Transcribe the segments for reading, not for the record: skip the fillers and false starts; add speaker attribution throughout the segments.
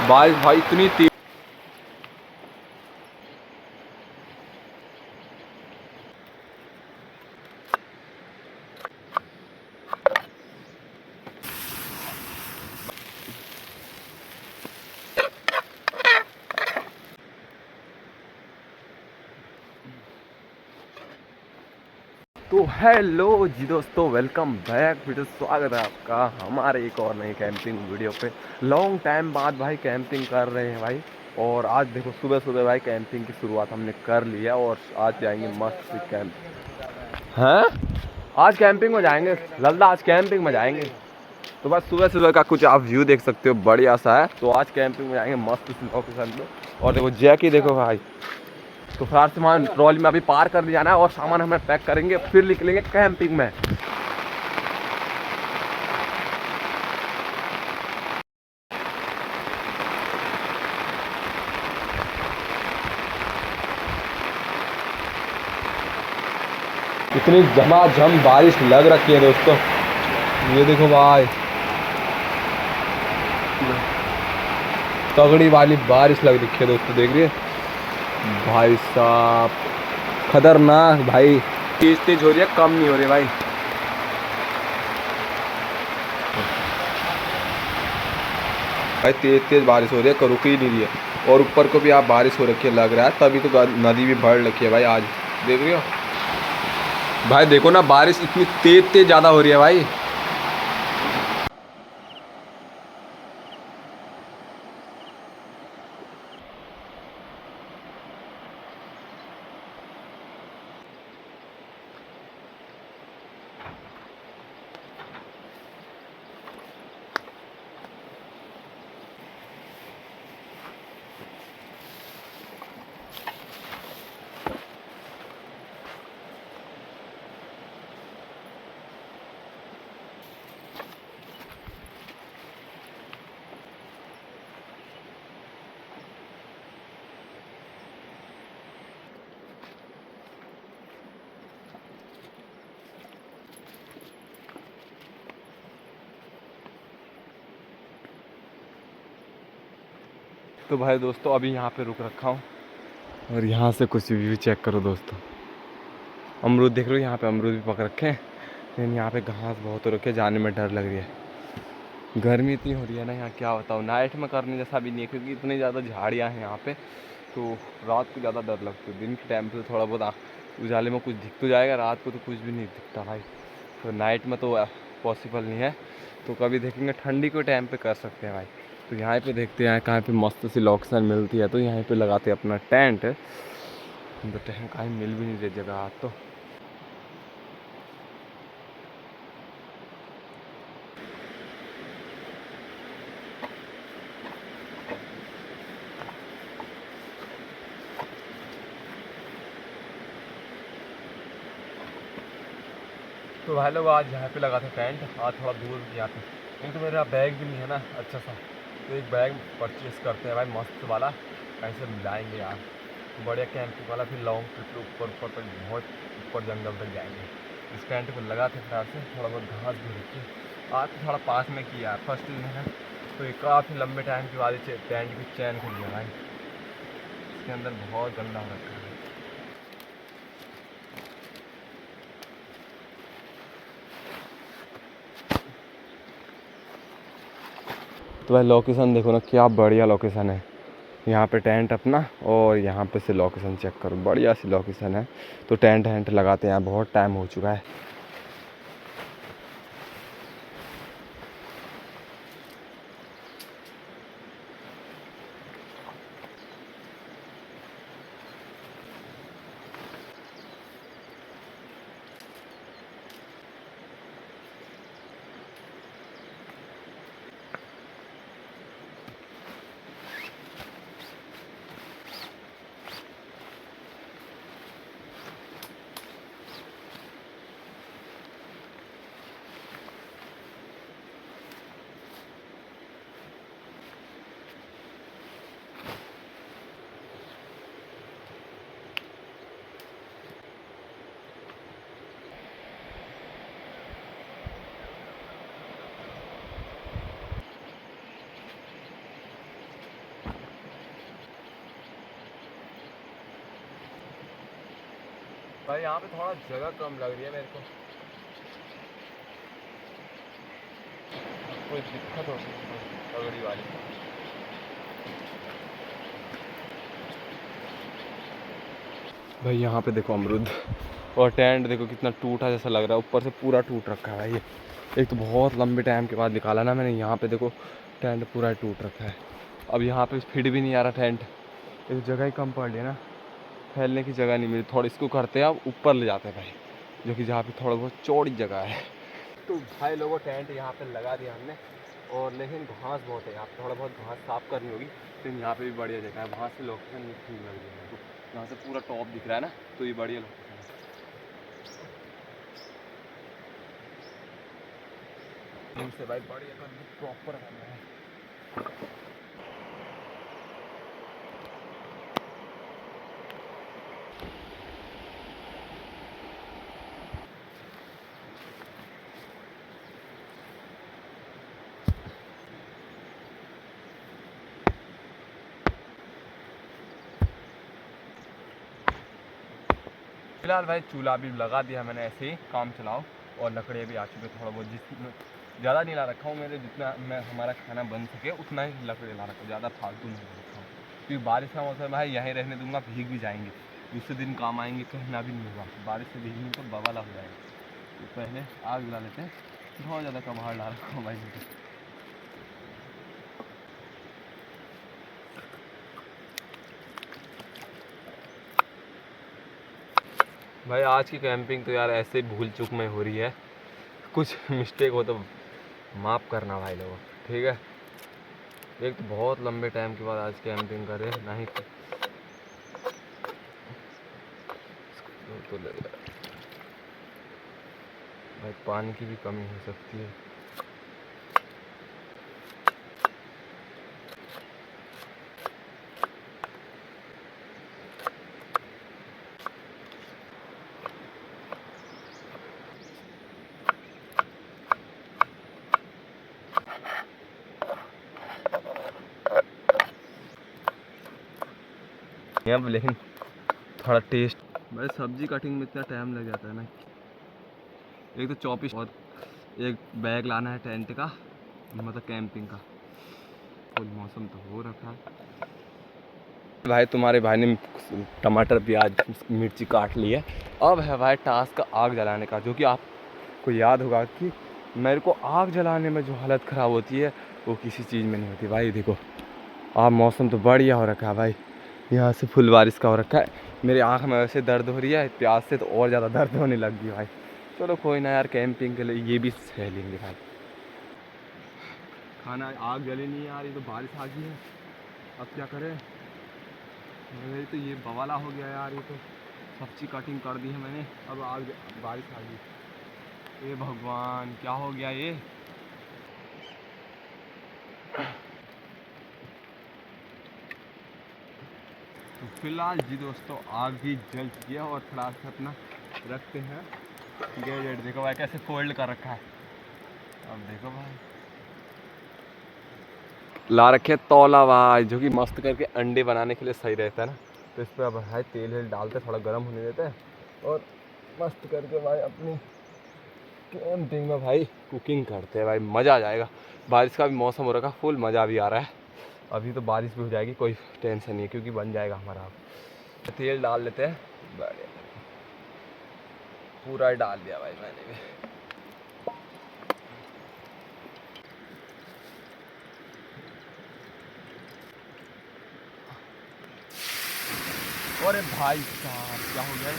Speaker 1: बारिश भाई इतनी तेज। तो हेलो जी दोस्तों, वेलकम बैक। फिर स्वागत है आपका हमारे एक और नई कैंपिंग वीडियो पे। लॉन्ग टाइम बाद भाई कैंपिंग कर रहे हैं भाई। और आज देखो सुबह सुबह भाई कैंपिंग की शुरुआत हमने कर ली है और आज जाएंगे मस्त सी कैंप। हैं आज कैंपिंग में जाएंगे लल्ला, आज कैंपिंग में जाएंगे। तो बस सुबह सुबह का कुछ आप व्यू देख सकते हो, बढ़िया सा है। तो आज कैंपिंग में जाएंगे मस्त सी लोकेशन पे। और देखो जैकी देखो भाई, तो सारा सामान ट्रॉली में अभी पार कर दिया जाना है और सामान हमें पैक करेंगे, फिर निकलेंगे कैंपिंग में। इतनी झमाझम बारिश लग रखी है दोस्तों, ये देखो भाई, तगड़ी वाली बारिश लग रखी है दोस्तों, देख रही है भाई साहब, खतरनाक भाई। तेज तेज हो रही है, कम नहीं हो रही भाई। भाई तेज तेज बारिश हो रही है, रुक ही नहीं रही है। और ऊपर को भी आप बारिश हो रखी है लग रहा है, तभी तो नदी भी भर रखी है भाई आज, देख रही हो भाई। देखो ना बारिश इतनी तेज तेज ज़्यादा हो रही है भाई। तो भाई दोस्तों अभी यहाँ पे रुक रखा हूँ और यहाँ से कुछ व्यू चेक करो दोस्तों। अमरूद देख लो, यहाँ पे अमरूद भी पक रखे हैं, लेकिन यहाँ पे घास बहुत हो रखी है, जाने में डर लग रही है। गर्मी इतनी हो रही है ना यहाँ, क्या बताऊँ। नाइट में करने जैसा भी नहीं है क्योंकि इतनी ज़्यादा झाड़ियाँ हैं यहाँ पे, तो रात को ज़्यादा डर लगती है। दिन के टाइम पे तो थोड़ा बहुत उजाले में कुछ दिख तो जाएगा, रात को तो कुछ भी नहीं दिखता भाई। तो नाइट में तो पॉसिबल नहीं है, तो कभी देखेंगे ठंडी के टाइम पे कर सकते हैं भाई। तो यहाँ पे देखते हैं कहाँ पे मस्त सी लोकेशन मिलती है, तो यहाँ पे लगाते हैं अपना टेंट। तो टेंट कहीं मिल भी नहीं रही जगह आज तो भाई लोग आज यहाँ पे लगा था टेंट, आज थोड़ा दूर किया था। नहीं तो मेरा बैग भी नहीं है ना अच्छा सा, तो एक बैग परचेज़ करते हैं भाई मस्त वाला, ऐसे मिलाएंगे यार बढ़िया कैंपिंग वाला। फिर लॉन्ग ट्रिप ऊपर ऊपर तक, बहुत ऊपर जंगल तक जाएंगे। इस टेंट को लगा थे फिर से थोड़ा बहुत घास भी रखी, आज तो थोड़ा पास में किया फर्स्ट दिन है, तो ये काफ़ी लंबे टाइम के बाद टेंट की चैन खुल गया भाई। इसके अंदर बहुत गंदा हो रखा है। तो भाई लोकेशन देखो ना, क्या बढ़िया लोकेशन है। यहाँ पे टेंट अपना, और यहाँ पे से लोकेशन चेक करो, बढ़िया सी लोकेशन है। तो टेंट वेंट लगाते हैं, बहुत टाइम हो चुका है। भाई यहाँ पे थोड़ा जगह कम लग रही है मेरे को, कोई दिक्कत होगी पगड़ी वाली। भाई यहाँ पे देखो अमरूद, और टेंट देखो कितना टूटा जैसा लग रहा है, ऊपर से पूरा टूट रखा है भाई ये। एक तो बहुत लंबे टाइम के बाद निकाला ना मैंने, यहाँ पे देखो टेंट पूरा टूट रखा है। अब यहाँ पे फिट भी नहीं आ रहा टेंट, एक जगह ही कम पड़ रही है ना, फैलने की जगह नहीं मिली। थोड़ी इसको करते हैं अब ऊपर ले जाते हैं भाई, जो कि जहाँ पे थोड़ा बहुत चौड़ी जगह है। तो भाई लोगों टेंट यहाँ पे लगा दिया हमने, और लेकिन घास बहुत है यहाँ पे, थोड़ा बहुत घास साफ़ करनी होगी। लेकिन यहाँ पे भी बढ़िया जगह है, वहाँ से लोकेशन ठीक लग रही है मेरे को, यहाँ से पूरा टॉप दिख रहा है ना, तो ये बढ़िया लोकेशन है। से भाई बढ़िया कर प्रॉपर करना है। फिलहाल भाई चूल्हा भी लगा दिया मैंने, ऐसे ही काम चलाओ, और लकड़ियाँ भी आ चुके थोड़ा बहुत, जिस ज़्यादा नहीं ला रखा हूँ मेरे, जितना मैं हमारा खाना बन सके उतना ही लकड़ी ला रखा हूँ, ज़्यादा फालतू नहीं ला रखा हूँ। क्योंकि बारिश का मौसम है, यहीं रहने दूंगा, भीग भी जाएंगे, दूसरे दिन काम आएंगे, कहना भी नहीं होगा, बारिश से भीगने तो बवाला हो जाएगा। तो पहले आग जला लेते हैं, बहुत ज़्यादा कबाड़ ला रखा हूँ भाई मुझे। भाई आज की कैंपिंग तो यार ऐसे भूल चूक में हो रही है, कुछ मिस्टेक हो तो माफ़ करना भाई लोगों, ठीक है। एक तो बहुत लंबे टाइम के बाद आज कैंपिंग करे, नहीं तो ले भाई, पानी की भी कमी हो सकती है। अब लेकिन थोड़ा टेस्ट, भाई सब्जी कटिंग में इतना टाइम लग जाता है ना, एक तो चौपीस और एक बैग लाना है टेंट का, मतलब कैंपिंग का। फुल मौसम तो हो रखा है भाई, तुम्हारे भाई ने टमाटर प्याज मिर्ची काट ली है। अब है भाई टास्क आग जलाने का, जो कि आपको याद होगा कि मेरे को आग जलाने में जो हालत ख़राब होती है वो किसी चीज़ में नहीं होती भाई। देखो अब मौसम तो बढ़िया हो रखा है भाई, यहाँ से फुल बारिश का हो रखा है। मेरी आँख में वैसे दर्द हो रही है, प्याज से तो और ज़्यादा दर्द होने लग गई भाई। चलो कोई ना यार, कैंपिंग के लिए ये भी सह लेंगे भाई। खाना आग जली नहीं यार, ये तो बारिश आ गई है, अब क्या करें। मेरी तो ये बवाला हो गया यार, ये तो सब्जी कटिंग कर दी है मैंने, अब आग बारिश आ गई। ए भगवान क्या हो गया ये। तो फिलहाल जी दोस्तों आग भी जल चुकी है, और थोड़ा सा अपना रखते हैं गैजेट। देखो भाई कैसे फोल्ड कर रखा है, अब देखो भाई ला रखे तौला भाई, जो कि मस्त करके अंडे बनाने के लिए सही रहता है ना। तो इस पर अब भाई तेल वेल डालते, थोड़ा गर्म होने देते हैं, और मस्त करके भाई अपनी कैंपिंग में भाई कुकिंग करते हैं भाई, मज़ा आ जाएगा। बारिश का भी मौसम हो रखा, फुल मज़ा भी आ रहा है। अभी तो बारिश भी हो जाएगी, कोई टेंशन नहीं है, क्योंकि बन जाएगा हमारा। तेल डाल लेते हैं, बढ़िया पूरा डाल दिया भाई मैंने भी। अरे भाई साहब क्या हो गया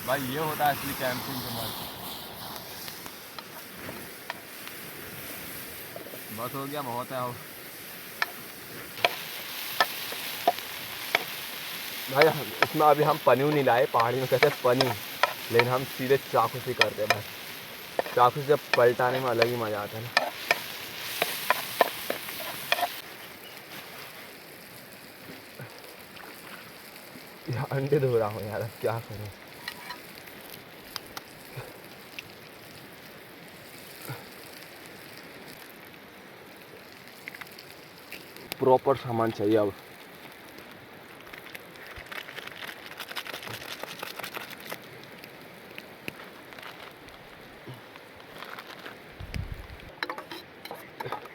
Speaker 1: भाई, ये होता है असली कैंपिंग का मजा। बस हो गया, बहुत है। भाई इसमें अभी हम पनीर नहीं लाए, पहाड़ी में कहते हैं पनीर, लेकिन हम सीधे चाकू से करते हैं भाई। चाकू से जब पलटाने में अलग ही मज़ा आता है ना। यार अंडे धो रहा हूँ यार, अब क्या करूँ। प्रॉपर सामान चाहिए अब।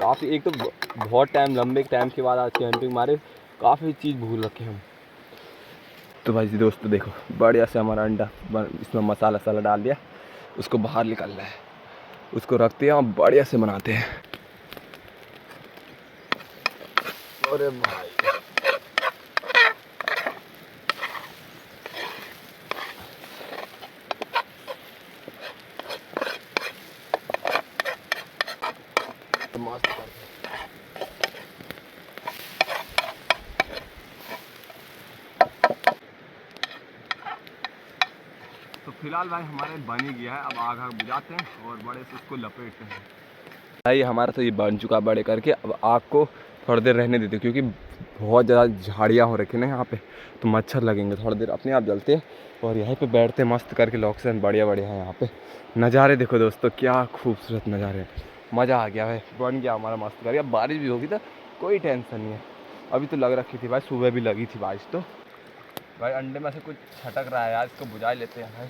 Speaker 1: काफ़ी, एक तो बहुत टाइम, लंबे टाइम के बाद आज कैंपिंग मारे, काफ़ी चीज़ भूल रखे हम। तो भाई जी दोस्तों देखो, बढ़िया से हमारा अंडा इसमें मसाला वसाला डाल दिया, उसको बाहर निकाल रहा है, उसको रखते हैं और बढ़िया से बनाते हैं। अरे भाई तो मस्त करते हैं। तो फिलहाल भाई हमारे बन ही गया है, अब आग आग बुझाते हैं और बड़े से उसको लपेटते हैं। भाई हमारा तो ये बन चुका बड़े करके, अब आग को थोड़ी देर रहने देते क्योंकि बहुत ज़्यादा झाड़ियाँ हो रखी ना यहाँ पे, तो मच्छर लगेंगे, थोड़ी देर अपने आप जलते हैं और यहीं पे बैठते मस्त करके। लोकेशन बढ़िया बढ़िया है यहाँ पे, नज़ारे देखो दोस्तों, क्या खूबसूरत नज़ारे हैं, मज़ा आ गया भाई, बन गया हमारा मस्त करके। अब बारिश भी होगी तो कोई टेंशन नहीं है, अभी तो लग रखी थी भाई, सुबह भी लगी थी बारिश। तो भाई अंडे में से कुछ छटक रहा है यार, इसको बुझा लेते हैं भाई।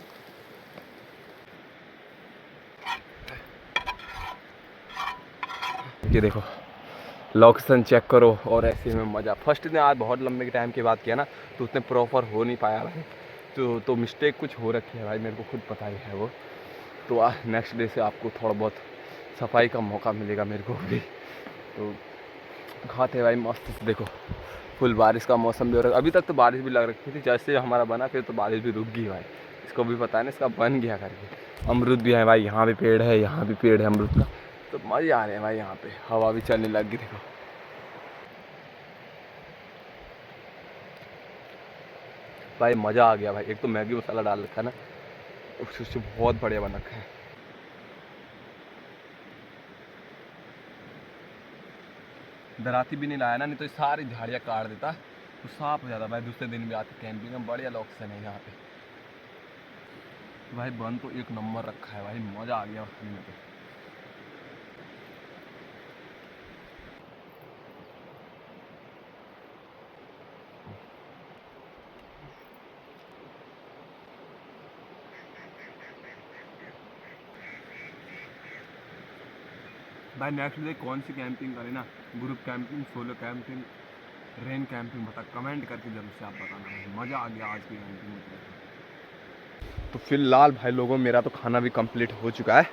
Speaker 1: ये देखो लोकेशन चेक करो, और ऐसे में मज़ा। फर्स्ट दिन आज बहुत लंबे के टाइम की बात किया ना, तो उतने प्रॉपर हो नहीं पाया भाई, तो मिस्टेक कुछ हो रखी है भाई, मेरे को खुद पता ही है वो। तो नेक्स्ट डे से आपको थोड़ा बहुत सफाई का मौका मिलेगा मेरे को भी। तो खाते भाई मस्त से। देखो फुल बारिश का मौसम भी हो रहा है, अभी तक तो बारिश भी लग रखी थी, जैसे हमारा बना फिर तो बारिश भी रुक गई भाई, इसको भी पता है ना, इसका बन गया करके। अमरूद भी है भाई, यहाँ भी पेड़ है, यहाँ भी पेड़ है अमरूद का, तो मज़े आ रहे हैं भाई, यहाँ पे हवा भी चलने लग गई। देखो भाई मज़ा आ गया भाई, एक तो मैगी मसाला डाल रखा है ना, उससे बहुत बढ़िया बन रखा है। दराती भी नहीं लाया ना, नहीं तो सारी झाड़ियाँ काट देता, तो साफ हो जाता भाई। दूसरे दिन भी आते कैंपिंग में, बढ़िया लोकेशन है यहाँ पे भाई। बन तो एक नंबर रखा है भाई, मज़ा आ गया खाने में। भाई नेक्स्ट डे कौन सी कैंपिंग करें ना, group camping, solo camping, rain camping, बता कमेंट करके जरूर से आप बताना भाई, मज़ा आ गया आज की कैंपिंग में। तो फिलहाल भाई लोगों, मेरा तो खाना भी कंप्लीट हो चुका है।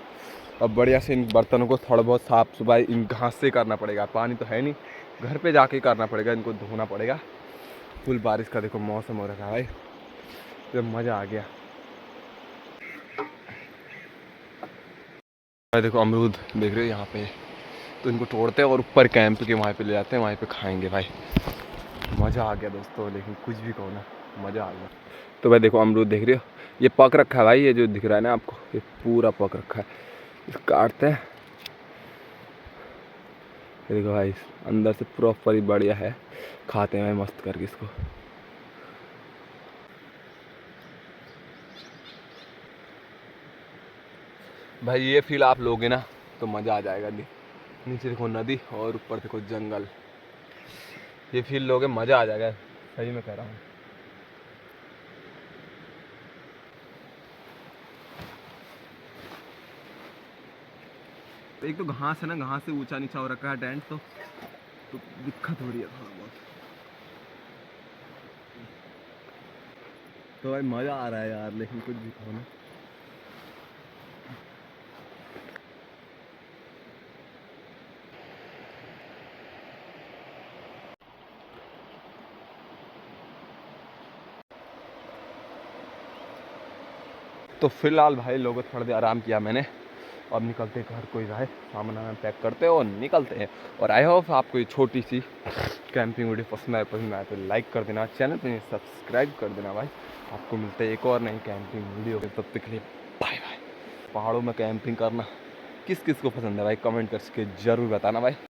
Speaker 1: अब बढ़िया से इन बर्तनों को थोड़ा बहुत साफ़ सफाई इन घास से करना पड़ेगा, पानी तो है नहीं, घर पे जाके करना पड़ेगा, इनको धोना पड़ेगा। फुल बारिश का देखो मौसम हो रखा है भाई, तो मज़ा आ गया भाई। देखो अमरूद देख रहे हो यहाँ पे, तो इनको तोड़ते हैं और ऊपर कैंप के वहाँ पे ले जाते हैं, वहाँ पे खाएंगे भाई। मज़ा आ गया दोस्तों, लेकिन कुछ भी कहो ना, मज़ा आ गया। तो भाई देखो अमरूद देख रहे हो, ये पक रखा है भाई, ये जो दिख रहा है ना आपको, ये पूरा पक रखा है। इसको काटते हैं, ये देखो भाई अंदर से प्रॉपर ही बढ़िया है, खाते हैं भाई मस्त करके इसको। भाई ये फील आप लोगे ना तो मज़ा आ जाएगा। नीचे देखो नदी और ऊपर देखो जंगल, ये फील लोगे मज़ा आ जाएगा, सही में कह रहा हूँ। एक तो घास है ना, घास से ऊंचा नीचा हो रखा है टेंट, तो दिक्कत हो रही है थोड़ा बहुत। तो भाई मज़ा आ रहा है यार, लेकिन कुछ भी कहो ना। तो फिलहाल भाई लोगों थोड़ा देर आराम किया मैंने, अब निकलते घर, कोई रहा है सामान वामान पैक करते हैं और निकलते हैं। और आई होप आपको ये छोटी सी कैंपिंग वीडियो पसंद आए तो लाइक कर देना, चैनल पर सब्सक्राइब कर देना भाई। आपको मिलता है एक और नई कैंपिंग वीडियो, तब तक के लिए बाय बाय। पहाड़ों में कैंपिंग करना किस किस को पसंद है भाई, कमेंट करके ज़रूर बताना भाई।